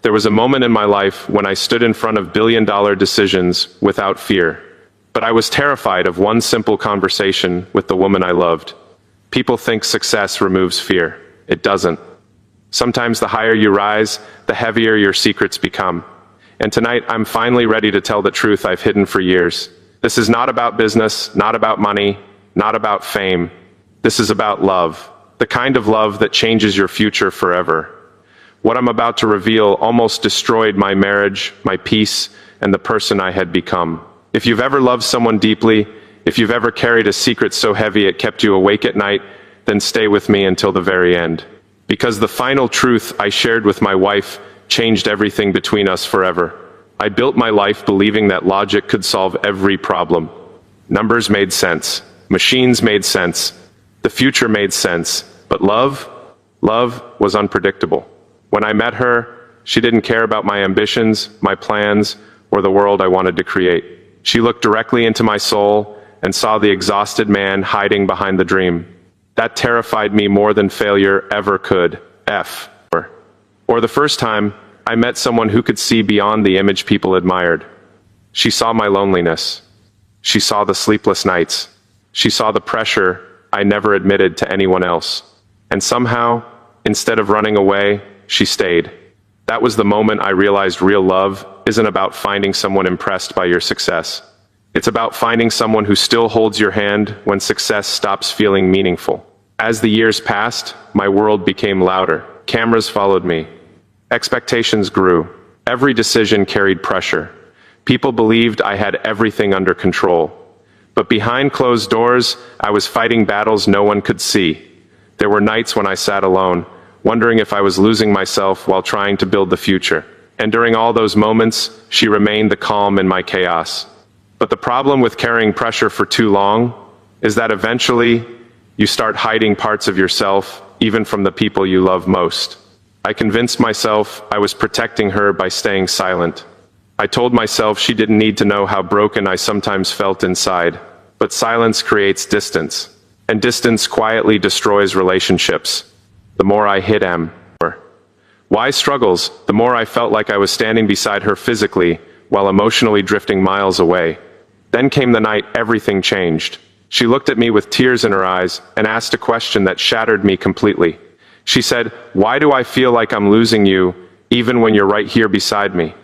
There was a moment in my life when I stood in front of billion-dollar decisions without fear. But I was terrified of one simple conversation with the woman I loved. People think success removes fear. It doesn't. Sometimes the higher you rise, the heavier your secrets become. And tonight, I'm finally ready to tell the truth I've hidden for years. This is not about business, not about money, not about fame. This is about love. The kind of love that changes your future forever. What I'm about to reveal almost destroyed my marriage, my peace, and the person I had become. If you've ever loved someone deeply, if you've ever carried a secret so heavy it kept you awake at night, then stay with me until the very end. Because the final truth I shared with my wife changed everything between us forever. I built my life believing that logic could solve every problem. Numbers made sense. Machines made sense. The future made sense. But love was unpredictable. When I met her, she didn't care about my ambitions, my plans, or the world I wanted to create. She looked directly into my soul and saw the exhausted man hiding behind the dream. That terrified me more than failure ever could. Or the first time I met someone who could see beyond the image people admired. She saw my loneliness. She saw the sleepless nights. She saw the pressure I never admitted to anyone else. And somehow, instead of running away, she stayed. That was the moment I realized real love isn't about finding someone impressed by your success. It's about finding someone who still holds your hand when success stops feeling meaningful. As the years passed, my world became louder. Cameras followed me. Expectations grew. Every decision carried pressure. People believed I had everything under control. But behind closed doors, I was fighting battles no one could see. There were nights when I sat alone, wondering if I was losing myself while trying to build the future. And during all those moments, she remained the calm in my chaos. But the problem with carrying pressure for too long is that eventually you start hiding parts of yourself, even from the people you love most. I convinced myself I was protecting her by staying silent. I told myself she didn't need to know how broken I sometimes felt inside. But silence creates distance, and distance quietly destroys relationships. The more I hid why struggles, the more I felt like I was standing beside her physically, while emotionally drifting miles away. Then came the night everything changed. She looked at me with tears in her eyes and asked a question that shattered me completely. She said, "Why do I feel like I'm losing you, even when you're right here beside me?"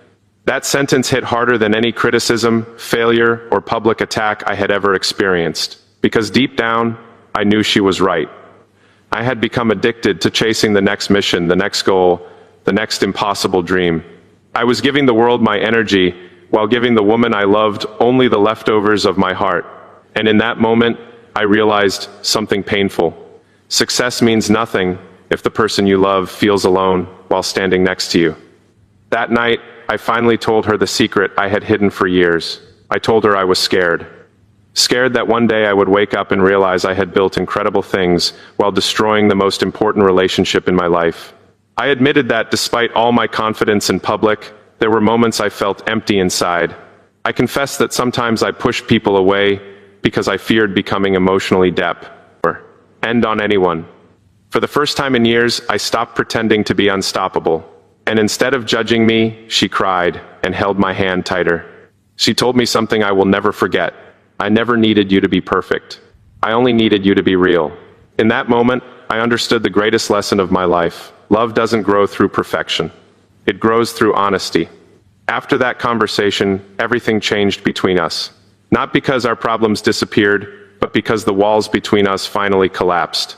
That sentence hit harder than any criticism, failure, or public attack I had ever experienced. Because deep down, I knew she was right. I had become addicted to chasing the next mission, the next goal, the next impossible dream. I was giving the world my energy, while giving the woman I loved only the leftovers of my heart. And in that moment, I realized something painful. Success means nothing if the person you love feels alone while standing next to you. That night, I finally told her the secret I had hidden for years. I told her I was scared. Scared that one day I would wake up and realize I had built incredible things while destroying the most important relationship in my life. I admitted that despite all my confidence in public, there were moments I felt empty inside. I confessed that sometimes I pushed people away because I feared becoming emotionally or end on anyone. For the first time in years, I stopped pretending to be unstoppable. And instead of judging me, she cried and held my hand tighter. She told me something I will never forget. I never needed you to be perfect. I only needed you to be real. In that moment, I understood the greatest lesson of my life. Love doesn't grow through perfection. It grows through honesty. After that conversation, everything changed between us. Not because our problems disappeared, but because the walls between us finally collapsed.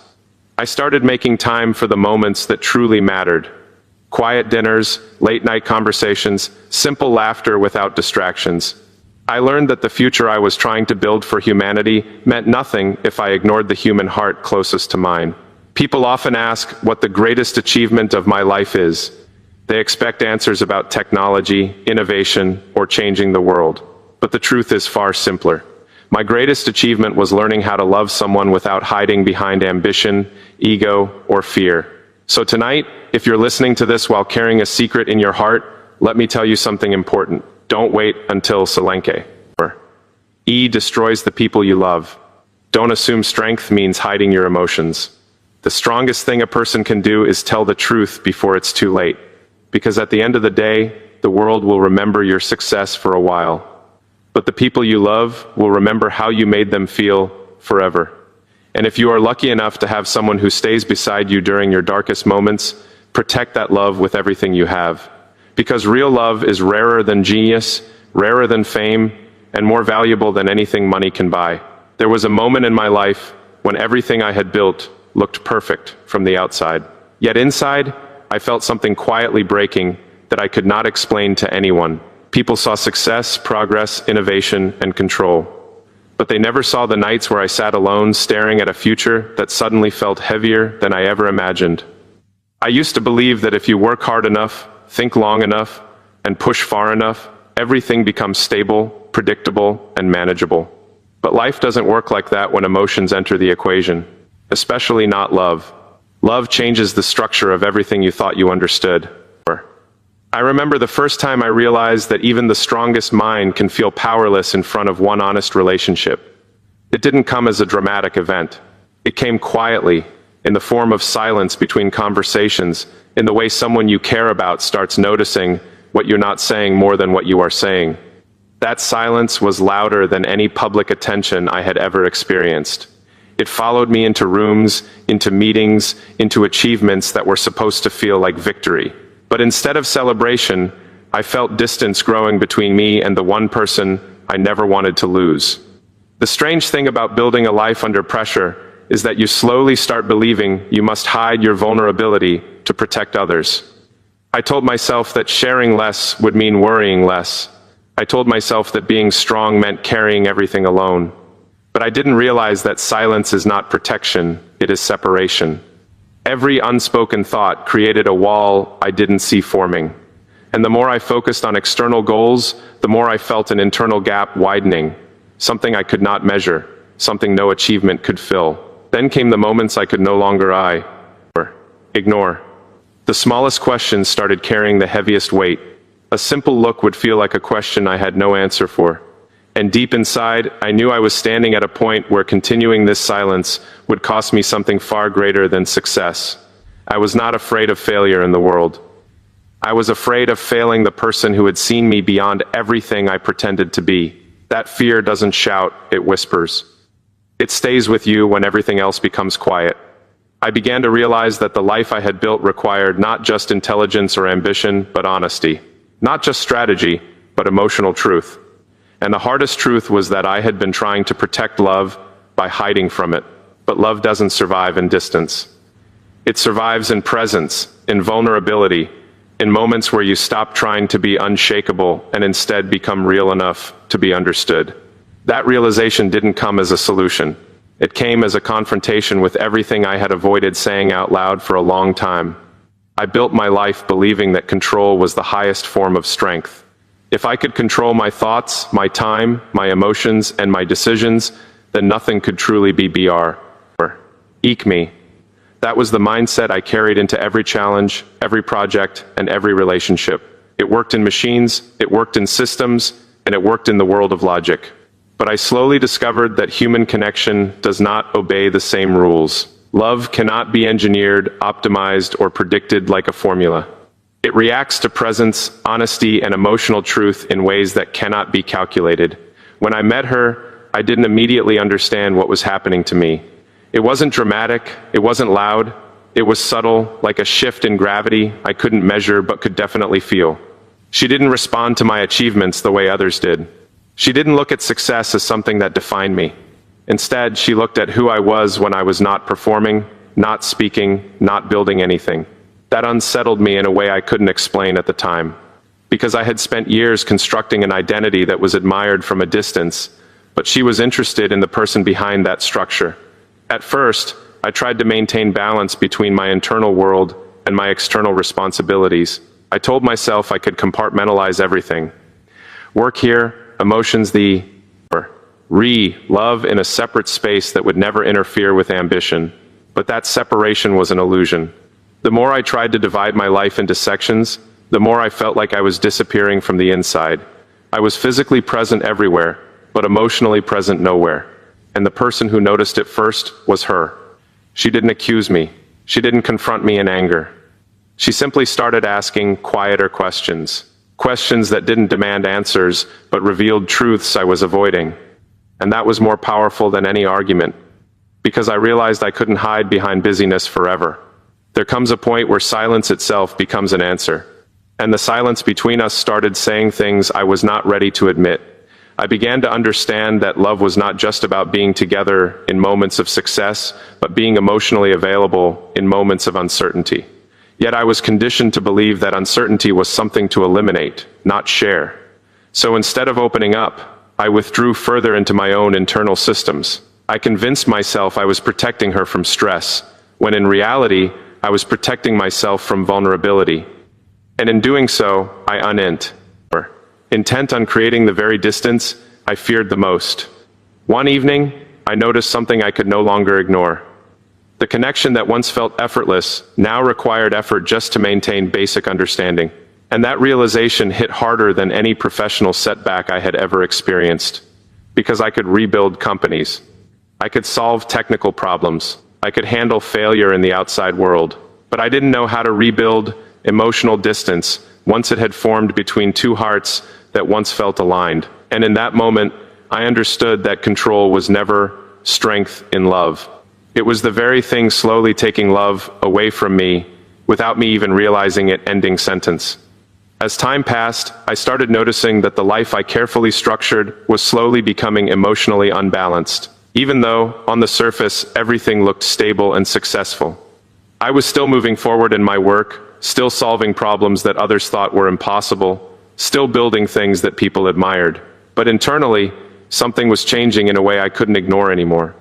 I started making time for the moments that truly mattered. Quiet dinners, late-night conversations, simple laughter without distractions. I learned that the future I was trying to build for humanity meant nothing if I ignored the human heart closest to mine. People often ask what the greatest achievement of my life is. They expect answers about technology, innovation, or changing the world. But the truth is far simpler. My greatest achievement was learning how to love someone without hiding behind ambition, ego, or fear. So tonight, if you're listening to this while carrying a secret in your heart, let me tell you something important. Don't wait until Selenke. E destroys the people you love. Don't assume strength means hiding your emotions. The strongest thing a person can do is tell the truth before it's too late. Because at the end of the day, the world will remember your success for a while. But the people you love will remember how you made them feel forever. And if you are lucky enough to have someone who stays beside you during your darkest moments, protect that love with everything you have. Because real love is rarer than genius, rarer than fame, and more valuable than anything money can buy. There was a moment in my life when everything I had built looked perfect from the outside. Yet inside, I felt something quietly breaking that I could not explain to anyone. People saw success, progress, innovation, and control. But they never saw the nights where I sat alone staring at a future that suddenly felt heavier than I ever imagined. I used to believe that if you work hard enough, think long enough, and push far enough, everything becomes stable, predictable, and manageable. But life doesn't work like that when emotions enter the equation, especially not love. Love changes the structure of everything you thought you understood. I remember the first time I realized that even the strongest mind can feel powerless in front of one honest relationship. It didn't come as a dramatic event. It came quietly, in the form of silence between conversations, in the way someone you care about starts noticing what you're not saying more than what you are saying. That silence was louder than any public attention I had ever experienced. It followed me into rooms, into meetings, into achievements that were supposed to feel like victory. But instead of celebration, I felt distance growing between me and the one person I never wanted to lose. The strange thing about building a life under pressure is that you slowly start believing you must hide your vulnerability to protect others. I told myself that sharing less would mean worrying less. I told myself that being strong meant carrying everything alone. But I didn't realize that silence is not protection, it is separation. Every unspoken thought created a wall I didn't see forming. And the more I focused on external goals, the more I felt an internal gap widening, something I could not measure, something no achievement could fill. Then came the moments I could no longer ignore. The smallest questions started carrying the heaviest weight. A simple look would feel like a question I had no answer for. And deep inside, I knew I was standing at a point where continuing this silence would cost me something far greater than success. I was not afraid of failure in the world. I was afraid of failing the person who had seen me beyond everything I pretended to be. That fear doesn't shout, it whispers. It stays with you when everything else becomes quiet. I began to realize that the life I had built required not just intelligence or ambition, but honesty. Not just strategy, but emotional truth. And the hardest truth was that I had been trying to protect love by hiding from it. But love doesn't survive in distance. It survives in presence, in vulnerability, in moments where you stop trying to be unshakable and instead become real enough to be understood. That realization didn't come as a solution. It came as a confrontation with everything I had avoided saying out loud for a long time. I built my life believing that control was the highest form of strength. If I could control my thoughts, my time, my emotions, and my decisions, then nothing could truly be Eek me. That was the mindset I carried into every challenge, every project, and every relationship. It worked in machines, it worked in systems, and it worked in the world of logic. But I slowly discovered that human connection does not obey the same rules. Love cannot be engineered, optimized, or predicted like a formula. It reacts to presence, honesty, and emotional truth in ways that cannot be calculated. When I met her, I didn't immediately understand what was happening to me. It wasn't dramatic, it wasn't loud, it was subtle, like a shift in gravity I couldn't measure but could definitely feel. She didn't respond to my achievements the way others did. She didn't look at success as something that defined me. Instead, she looked at who I was when I was not performing, not speaking, not building anything. That unsettled me in a way I couldn't explain at the time. Because I had spent years constructing an identity that was admired from a distance, but she was interested in the person behind that structure. At first, I tried to maintain balance between my internal world and my external responsibilities. I told myself I could compartmentalize everything. Work here, emotions love in a separate space that would never interfere with ambition. But that separation was an illusion. The more I tried to divide my life into sections, the more I felt like I was disappearing from the inside. I was physically present everywhere, but emotionally present nowhere. And the person who noticed it first was her. She didn't accuse me. She didn't confront me in anger. She simply started asking quieter questions. Questions that didn't demand answers, but revealed truths I was avoiding. And that was more powerful than any argument, because I realized I couldn't hide behind busyness forever. There comes a point where silence itself becomes an answer. And the silence between us started saying things I was not ready to admit. I began to understand that love was not just about being together in moments of success, but being emotionally available in moments of uncertainty. Yet I was conditioned to believe that uncertainty was something to eliminate, not share. So instead of opening up, I withdrew further into my own internal systems. I convinced myself I was protecting her from stress, when in reality, I was protecting myself from vulnerability. And in doing so, I unint. Intent on creating the very distance I feared the most. One evening, I noticed something I could no longer ignore. The connection that once felt effortless now required effort just to maintain basic understanding. And that realization hit harder than any professional setback I had ever experienced. Because I could rebuild companies. I could solve technical problems. I could handle failure in the outside world. But I didn't know how to rebuild emotional distance once it had formed between two hearts that once felt aligned. And in that moment, I understood that control was never strength in love. It was the very thing slowly taking love away from me without me even realizing it. Ending sentence. As time passed, I started noticing that the life I carefully structured was slowly becoming emotionally unbalanced. Even though, on the surface, everything looked stable and successful. I was still moving forward in my work, still solving problems that others thought were impossible, still building things that people admired. But internally, something was changing in a way I couldn't ignore anymore.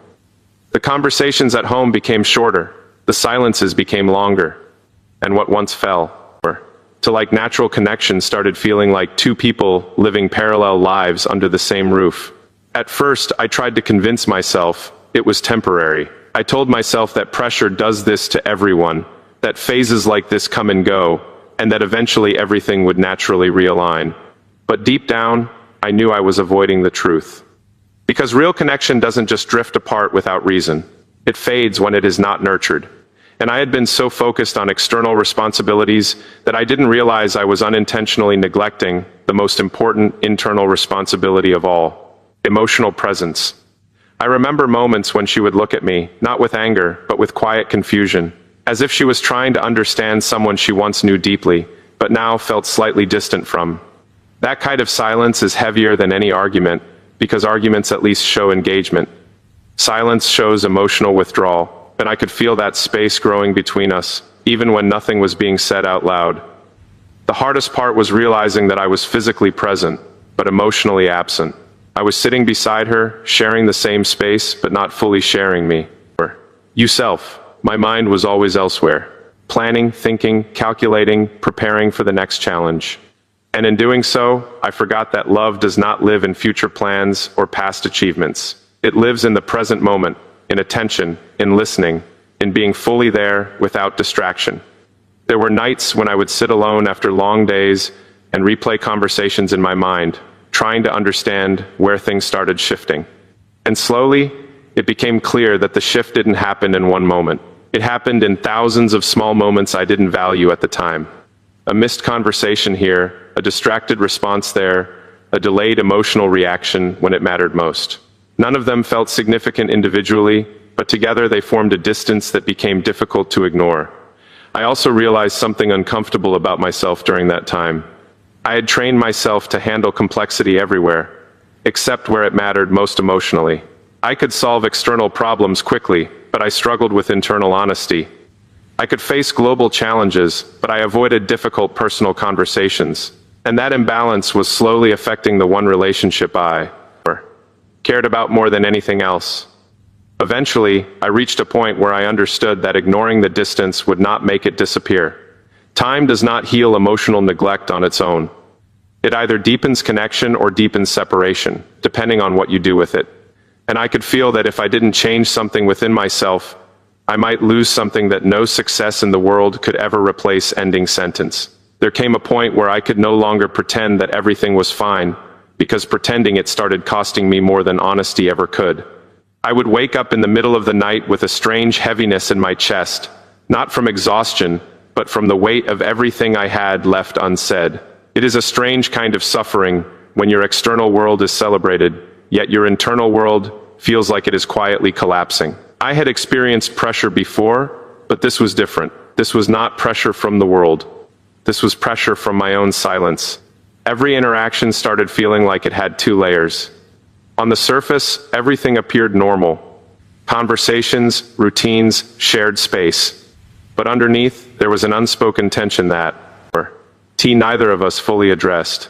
The conversations at home became shorter, the silences became longer, and what once fell to like natural connection started feeling like two people living parallel lives under the same roof. At first, I tried to convince myself it was temporary. I told myself that pressure does this to everyone, that phases like this come and go, and that eventually everything would naturally realign. But deep down, I knew I was avoiding the truth. Because real connection doesn't just drift apart without reason. It fades when it is not nurtured. And I had been so focused on external responsibilities that I didn't realize I was unintentionally neglecting the most important internal responsibility of all: emotional presence. I remember moments when she would look at me, not with anger, but with quiet confusion, as if she was trying to understand someone she once knew deeply, but now felt slightly distant from. That kind of silence is heavier than any argument, because arguments at least show engagement. Silence shows emotional withdrawal, and I could feel that space growing between us, even when nothing was being said out loud. The hardest part was realizing that I was physically present, but emotionally absent. I was sitting beside her, sharing the same space, but not fully sharing me. You self. My mind was always elsewhere, planning, thinking, calculating, preparing for the next challenge. And in doing so, I forgot that love does not live in future plans or past achievements. It lives in the present moment, in attention, in listening, in being fully there without distraction. There were nights when I would sit alone after long days and replay conversations in my mind, trying to understand where things started shifting. And slowly, it became clear that the shift didn't happen in one moment. It happened in thousands of small moments I didn't value at the time. A missed conversation here, a distracted response there, a delayed emotional reaction when it mattered most. None of them felt significant individually, but together they formed a distance that became difficult to ignore. I also realized something uncomfortable about myself during that time. I had trained myself to handle complexity everywhere, except where it mattered most emotionally. I could solve external problems quickly, but I struggled with internal honesty. I could face global challenges, but I avoided difficult personal conversations. And that imbalance was slowly affecting the one relationship I cared about more than anything else. Eventually, I reached a point where I understood that ignoring the distance would not make it disappear. Time does not heal emotional neglect on its own. It either deepens connection or deepens separation, depending on what you do with it. And I could feel that if I didn't change something within myself, I might lose something that no success in the world could ever replace. Ending sentence. There came a point where I could no longer pretend that everything was fine, because pretending it started costing me more than honesty ever could. I would wake up in the middle of the night with a strange heaviness in my chest, not from exhaustion, but from the weight of everything I had left unsaid. It is a strange kind of suffering when your external world is celebrated, yet your internal world feels like it is quietly collapsing. I had experienced pressure before, but this was different. This was not pressure from the world. This was pressure from my own silence. Every interaction started feeling like it had two layers. On the surface, everything appeared normal. Conversations, routines, shared space. But underneath, there was an unspoken tension that, neither of us fully addressed.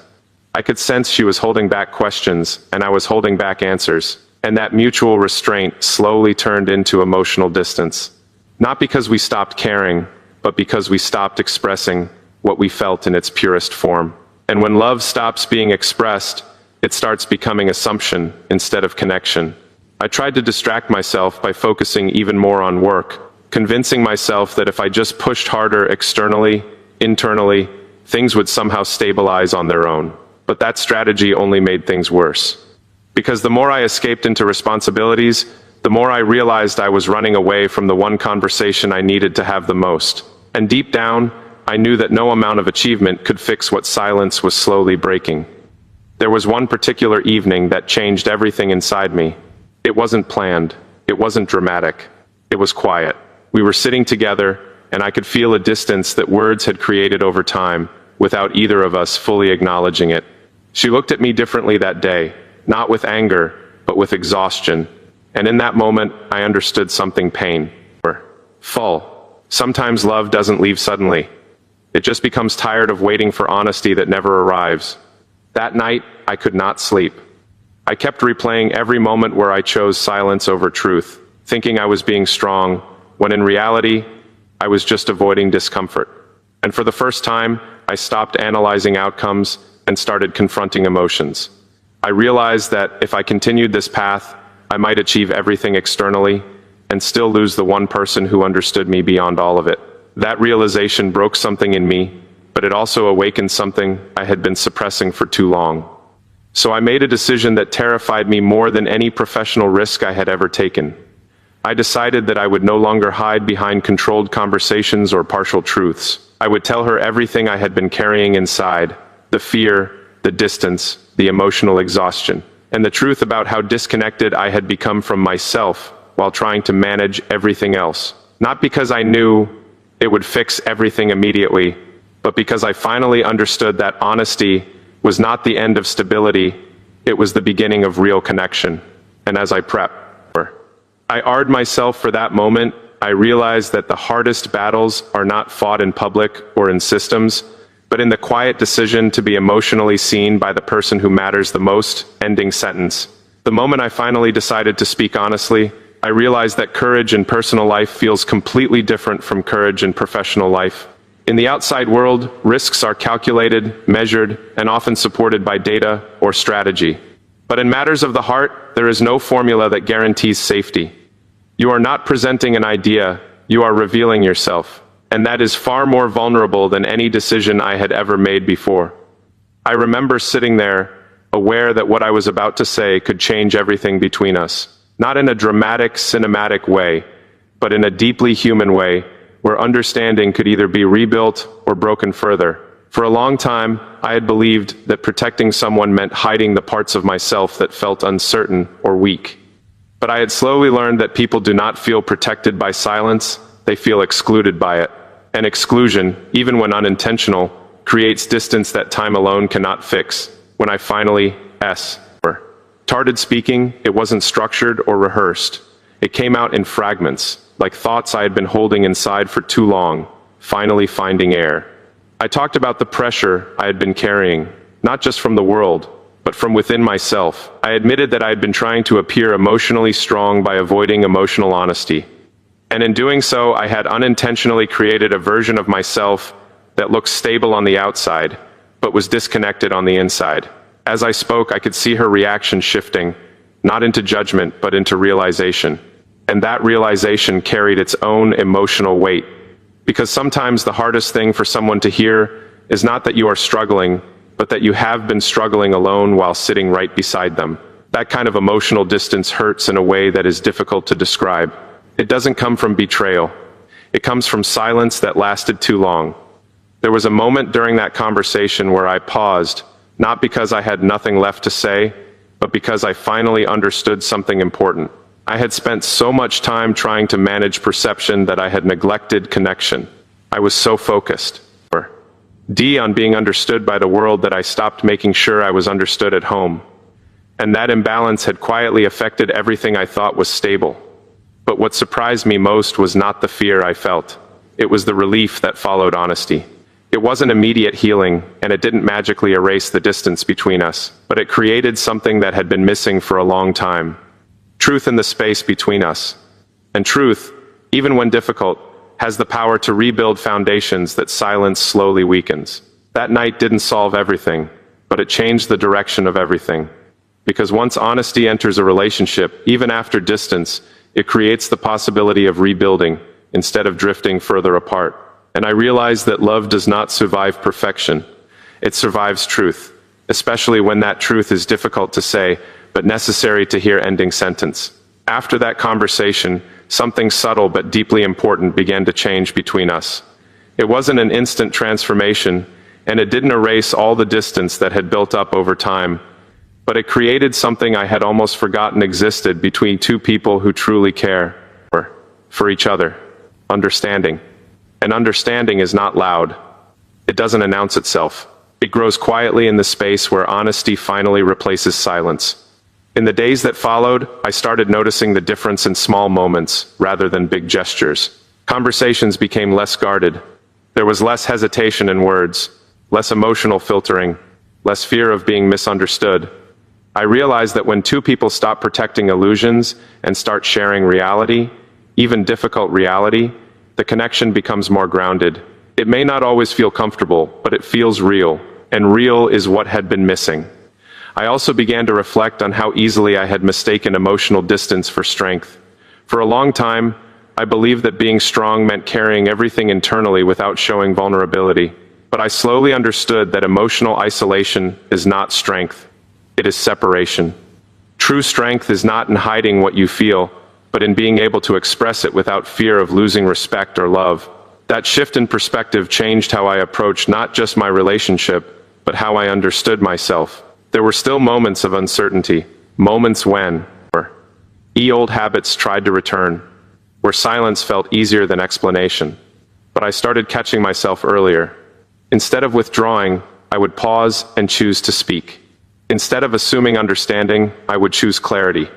I could sense she was holding back questions, and I was holding back answers. And that mutual restraint slowly turned into emotional distance. Not because we stopped caring, but because we stopped expressing what we felt in its purest form. And when love stops being expressed, it starts becoming assumption instead of connection. I tried to distract myself by focusing even more on work, convincing myself that if I just pushed harder externally, internally, things would somehow stabilize on their own. But that strategy only made things worse. Because the more I escaped into responsibilities, the more I realized I was running away from the one conversation I needed to have the most. And deep down, I knew that no amount of achievement could fix what silence was slowly breaking. There was one particular evening that changed everything inside me. It wasn't planned. It wasn't dramatic. It was quiet. We were sitting together, and I could feel a distance that words had created over time, without either of us fully acknowledging it. She looked at me differently that day, not with anger, but with exhaustion. And in that moment, I understood something pain. Full. Sometimes love doesn't leave suddenly. It just becomes tired of waiting for honesty that never arrives. That night, I could not sleep. I kept replaying every moment where I chose silence over truth, thinking I was being strong, when in reality, I was just avoiding discomfort. And for the first time, I stopped analyzing outcomes and started confronting emotions. I realized that if I continued this path, I might achieve everything externally and still lose the one person who understood me beyond all of it. That realization broke something in me, but it also awakened something I had been suppressing for too long. So I made a decision that terrified me more than any professional risk I had ever taken. I decided that I would no longer hide behind controlled conversations or partial truths. I would tell her everything I had been carrying inside, the fear, the distance, the emotional exhaustion, and the truth about how disconnected I had become from myself while trying to manage everything else. Not because I knew it would fix everything immediately, but because I finally understood that honesty was not the end of stability, it was the beginning of real connection. And as I prepped, I armed myself for that moment. I realized that the hardest battles are not fought in public or in systems, but in the quiet decision to be emotionally seen by the person who matters the most. Ending sentence. The moment I finally decided to speak honestly, I realized that courage in personal life feels completely different from courage in professional life. In the outside world, risks are calculated, measured, and often supported by data or strategy. But in matters of the heart, there is no formula that guarantees safety. You are not presenting an idea, you are revealing yourself. And that is far more vulnerable than any decision I had ever made before. I remember sitting there, aware that what I was about to say could change everything between us. Not in a dramatic, cinematic way, but in a deeply human way, where understanding could either be rebuilt or broken further. For a long time, I had believed that protecting someone meant hiding the parts of myself that felt uncertain or weak. But I had slowly learned that people do not feel protected by silence, they feel excluded by it. And exclusion, even when unintentional, creates distance that time alone cannot fix. When I finally started speaking, it wasn't structured or rehearsed. It came out in fragments, like thoughts I had been holding inside for too long, finally finding air. I talked about the pressure I had been carrying, not just from the world, but from within myself. I admitted that I had been trying to appear emotionally strong by avoiding emotional honesty. And in doing so, I had unintentionally created a version of myself that looked stable on the outside, but was disconnected on the inside. As I spoke, I could see her reaction shifting, not into judgment, but into realization. And that realization carried its own emotional weight. Because sometimes the hardest thing for someone to hear is not that you are struggling, but that you have been struggling alone while sitting right beside them. That kind of emotional distance hurts in a way that is difficult to describe. It doesn't come from betrayal. It comes from silence that lasted too long. There was a moment during that conversation where I paused, not because I had nothing left to say, but because I finally understood something important. I had spent so much time trying to manage perception that I had neglected connection. I was so focused on being understood by the world that I stopped making sure I was understood at home. And that imbalance had quietly affected everything I thought was stable. But what surprised me most was not the fear I felt. It was the relief that followed honesty. It wasn't immediate healing, and it didn't magically erase the distance between us, but it created something that had been missing for a long time. Truth in the space between us. And truth, even when difficult, has the power to rebuild foundations that silence slowly weakens. That night didn't solve everything, but it changed the direction of everything. Because once honesty enters a relationship, even after distance, it creates the possibility of rebuilding, instead of drifting further apart. And I realized that love does not survive perfection. It survives truth, especially when that truth is difficult to say, but necessary to hear ending sentence. After that conversation, something subtle but deeply important began to change between us. It wasn't an instant transformation, and it didn't erase all the distance that had built up over time, but it created something I had almost forgotten existed between two people who truly care for each other. Understanding. And understanding is not loud. It doesn't announce itself. It grows quietly in the space where honesty finally replaces silence. In the days that followed, I started noticing the difference in small moments rather than big gestures. Conversations became less guarded. There was less hesitation in words, less emotional filtering, less fear of being misunderstood. I realized that when two people stop protecting illusions and start sharing reality, even difficult reality, the connection becomes more grounded. It may not always feel comfortable, but it feels real, and real is what had been missing. I also began to reflect on how easily I had mistaken emotional distance for strength. For a long time, I believed that being strong meant carrying everything internally without showing vulnerability. But I slowly understood that emotional isolation is not strength. It is separation. True strength is not in hiding what you feel, but in being able to express it without fear of losing respect or love. That shift in perspective changed how I approached not just my relationship, but how I understood myself. There were still moments of uncertainty, moments when old habits tried to return, where silence felt easier than explanation. But I started catching myself earlier. Instead of withdrawing, I would pause and choose to speak. Instead of assuming understanding, I would choose clarity.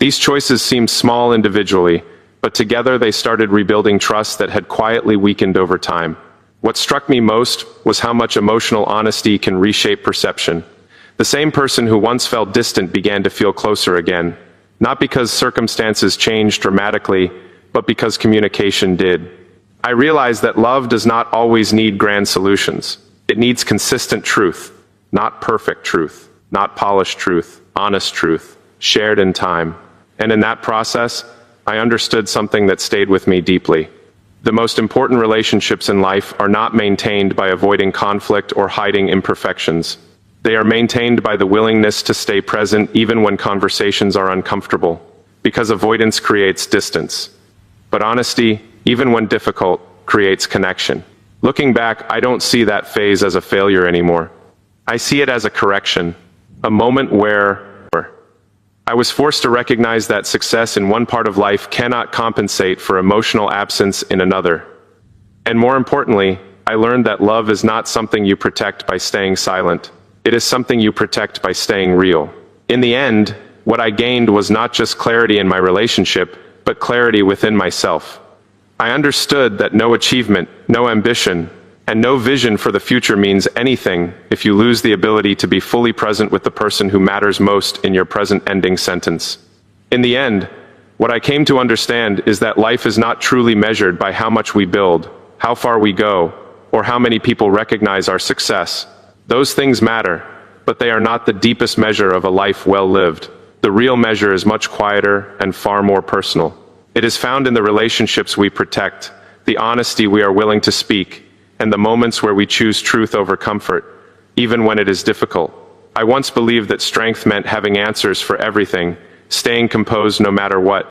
These choices seemed small individually, but together they started rebuilding trust that had quietly weakened over time. What struck me most was how much emotional honesty can reshape perception. The same person who once felt distant began to feel closer again, not because circumstances changed dramatically, but because communication did. I realized that love does not always need grand solutions. It needs consistent truth, not perfect truth, not polished truth, honest truth, shared in time. And in that process, I understood something that stayed with me deeply. The most important relationships in life are not maintained by avoiding conflict or hiding imperfections. They are maintained by the willingness to stay present even when conversations are uncomfortable, because avoidance creates distance. But honesty, even when difficult, creates connection. Looking back, I don't see that phase as a failure anymore. I see it as a correction, a moment where I was forced to recognize that success in one part of life cannot compensate for emotional absence in another. And more importantly, I learned that love is not something you protect by staying silent. It is something you protect by staying real. In the end, what I gained was not just clarity in my relationship, but clarity within myself. I understood that no achievement, no ambition, and no vision for the future means anything if you lose the ability to be fully present with the person who matters most in your present ending sentence. In the end, what I came to understand is that life is not truly measured by how much we build, how far we go, or how many people recognize our success. Those things matter, but they are not the deepest measure of a life well lived. The real measure is much quieter and far more personal. It is found in the relationships we protect, the honesty we are willing to speak, and the moments where we choose truth over comfort, even when it is difficult. I once believed that strength meant having answers for everything, staying composed no matter what.